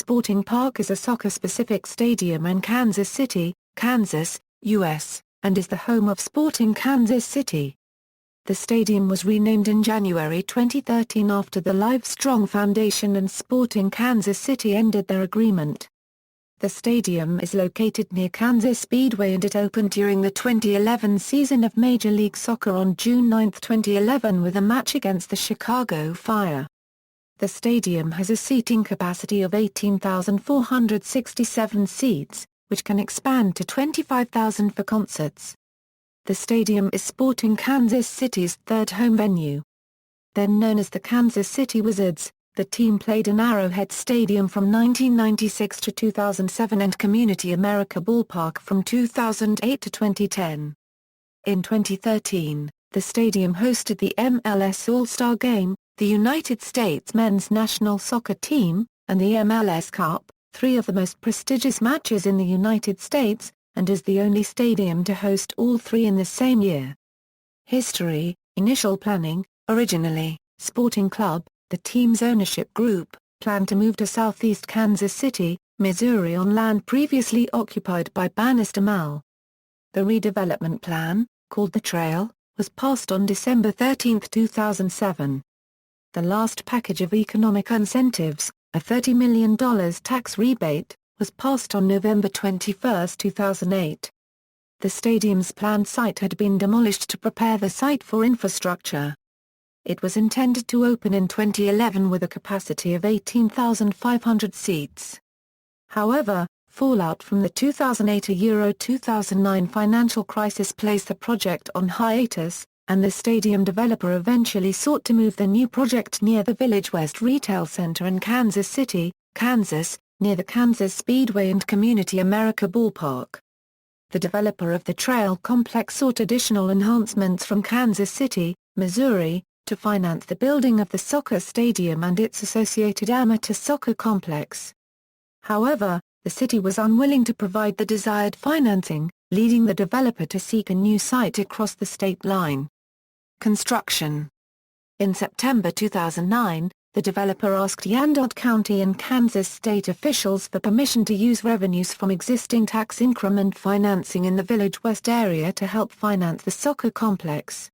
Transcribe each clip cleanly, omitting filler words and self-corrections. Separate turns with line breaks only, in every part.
Sporting Park is a soccer-specific stadium in Kansas City, Kansas, U.S., and is the home of Sporting Kansas City. The stadium was renamed in January 2013 after the Livestrong Foundation and Sporting Kansas City ended their agreement. The stadium is located near Kansas Speedway and it opened during the 2011 season of Major League Soccer on June 9, 2011 with a match against the Chicago Fire. The stadium has a seating capacity of 18,467 seats, which can expand to 25,000 for concerts. The stadium is Sporting Kansas City's third home venue. Then known as the Kansas City Wizards, the team played in Arrowhead Stadium from 1996 to 2007 and CommunityAmerica Ballpark from 2008 to 2010. In 2013, the stadium hosted the MLS All-Star Game, the United States men's national soccer team, and the MLS Cup, three of the most prestigious matches in the United States, and is the only stadium to host all three in the same year. History. Initial planning. Originally, Sporting Club, the team's ownership group, planned to move to southeast Kansas City, Missouri on land previously occupied by Bannister Mall. The redevelopment plan, called the Trail, was passed on December 13, 2007. The last package of economic incentives, a $30 million tax rebate, was passed on November 21, 2008. The stadium's planned site had been demolished to prepare the site for infrastructure. It was intended to open in 2011 with a capacity of 18,500 seats. However, fallout from the 2008–2009 financial crisis placed the project on hiatus, and the stadium developer eventually sought to move the new project near the Village West Retail Center in Kansas City, Kansas, near the Kansas Speedway and CommunityAmerica Ballpark. The developer of the Trail complex sought additional enhancements from Kansas City, Missouri, to finance the building of the soccer stadium and its associated amateur soccer complex. However, the city was unwilling to provide the desired financing, leading the developer to seek a new site across the state line. Construction. In September 2009, the developer asked Yandot County and Kansas state officials for permission to use revenues from existing tax increment financing in the Village West area to help finance the soccer complex.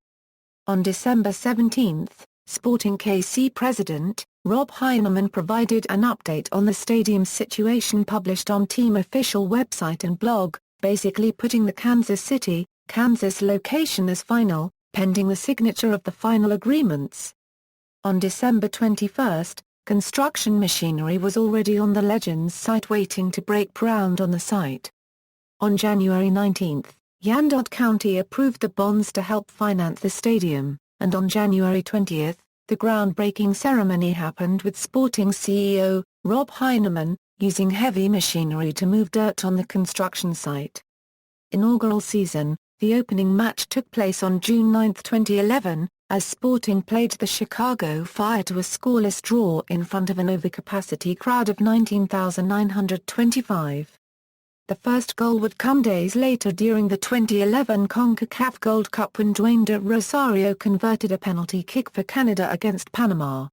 On December 17, Sporting KC president, Rob Heineman provided an update on the stadium's situation published on team official website and blog, basically putting the Kansas City, Kansas location as final, pending the signature of the final agreements. On December 21, construction machinery was already on the Legends site waiting to break ground on the site. On January 19, Yandot County approved the bonds to help finance the stadium, and on January 20, the groundbreaking ceremony happened with Sporting CEO, Rob Heineman, using heavy machinery to move dirt on the construction site. Inaugural season. The opening match took place on June 9, 2011, as Sporting played the Chicago Fire to a scoreless draw in front of an overcapacity crowd of 19,925. The first goal would come days later during the 2011 CONCACAF Gold Cup when Dwayne De Rosario converted a penalty kick for Canada against Panama.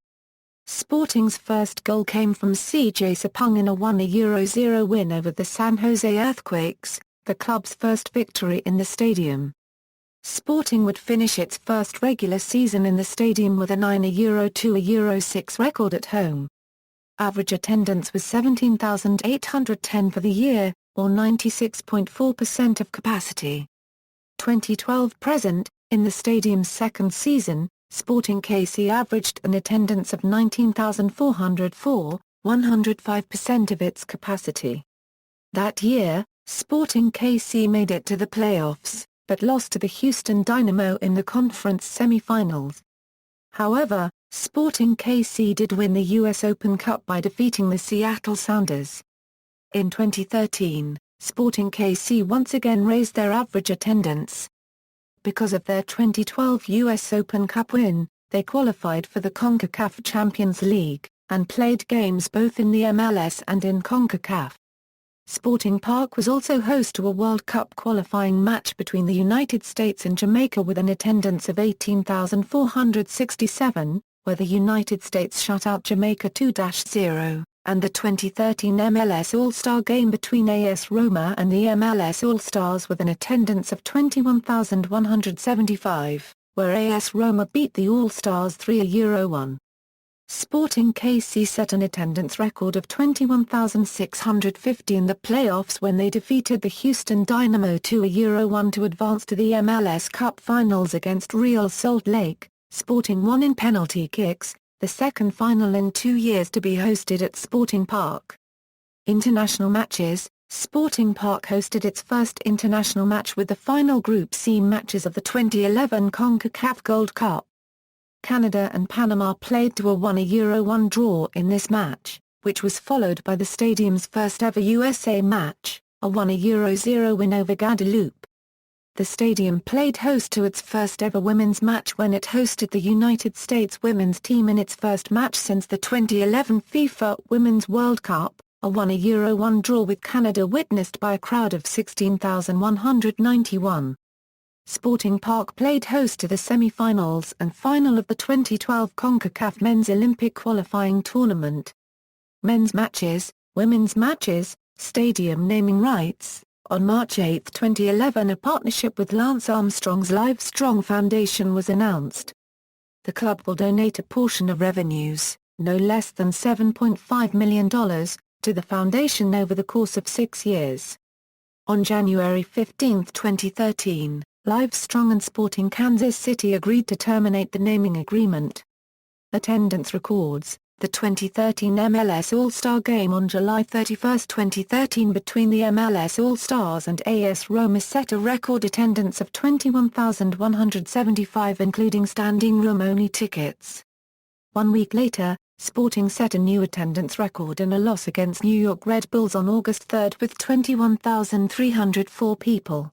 Sporting's first goal came from CJ Sapong in a 1-0 win over the San Jose Earthquakes, the club's first victory in the stadium. Sporting would finish its first regular season in the stadium with a 9-2-6 record at home. Average attendance was 17,810 for the year, or 96.4% of capacity. 2012-present, in the stadium's second season, Sporting KC averaged an attendance of 19,404, 105% of its capacity. That year, Sporting KC made it to the playoffs, but lost to the Houston Dynamo in the conference semi-finals. However, Sporting KC did win the U.S. Open Cup by defeating the Seattle Sounders. In 2013, Sporting KC once again raised their average attendance. Because of their 2012 U.S. Open Cup win, they qualified for the CONCACAF Champions League, and played games both in the MLS and in CONCACAF. Sporting Park was also host to a World Cup qualifying match between the United States and Jamaica with an attendance of 18,467, where the United States shut out Jamaica 2-0. and the 2013 MLS All-Star Game between AS Roma and the MLS All-Stars with an attendance of 21,175, where AS Roma beat the All-Stars 3-1. Sporting KC set an attendance record of 21,650 in the playoffs when they defeated the Houston Dynamo 2-1 to advance to the MLS Cup finals against Real Salt Lake. Sporting won in penalty kicks, the second final in 2 years to be hosted at Sporting Park. International matches: Sporting Park hosted its first international match with the final Group C matches of the 2011 CONCACAF Gold Cup. Canada and Panama played to a 1-1 draw in this match, which was followed by the stadium's first ever USA match, a 1-0 win over Guadeloupe. The stadium played host to its first ever women's match when it hosted the United States women's team in its first match since the 2011 FIFA Women's World Cup, a 1-1 draw with Canada witnessed by a crowd of 16,191. Sporting Park played host to the semi-finals and final of the 2012 CONCACAF Men's Olympic Qualifying Tournament. Men's matches, women's matches, stadium naming rights. On March 8, 2011, a partnership with Lance Armstrong's Livestrong Foundation was announced. The club will donate a portion of revenues, no less than $7.5 million, to the foundation over the course of 6 years. On January 15, 2013, Livestrong and Sporting Kansas City agreed to terminate the naming agreement. Attendance records: the 2013 MLS All-Star Game on July 31, 2013 between the MLS All-Stars and AS Roma set a record attendance of 21,175 including standing room-only tickets. 1 week later, Sporting set a new attendance record in a loss against New York Red Bulls on August 3 with 21,304 people.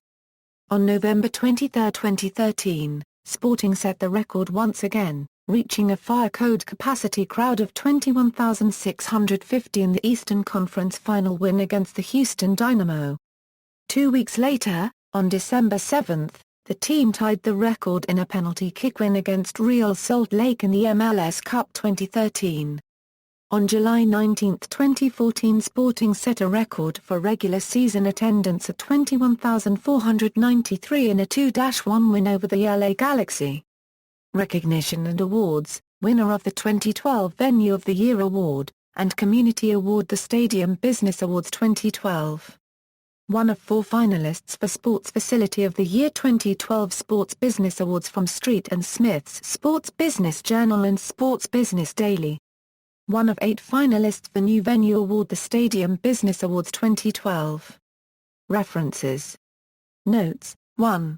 On November 23, 2013, Sporting set the record once again, reaching a fire code capacity crowd of 21,650 in the Eastern Conference final win against the Houston Dynamo. 2 weeks later, on December 7, the team tied the record in a penalty kick win against Real Salt Lake in the MLS Cup 2013. On July 19, 2014, Sporting set a record for regular season attendance at 21,493 in a 2-1 win over the LA Galaxy. Recognition and awards: winner of the 2012 Venue of the Year Award, and Community Award, the Stadium Business Awards 2012. One of 4 finalists for Sports Facility of the Year 2012 Sports Business Awards from Street and Smith's Sports Business Journal and Sports Business Daily. One of 8 finalists for New Venue Award, the Stadium Business Awards 2012. References. Notes: 1.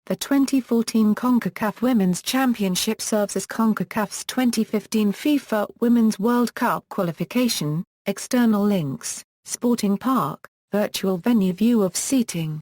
The 2014 CONCACAF Women's Championship serves as CONCACAF's 2015 FIFA Women's World Cup qualification. External links: Sporting Park, virtual venue view of seating.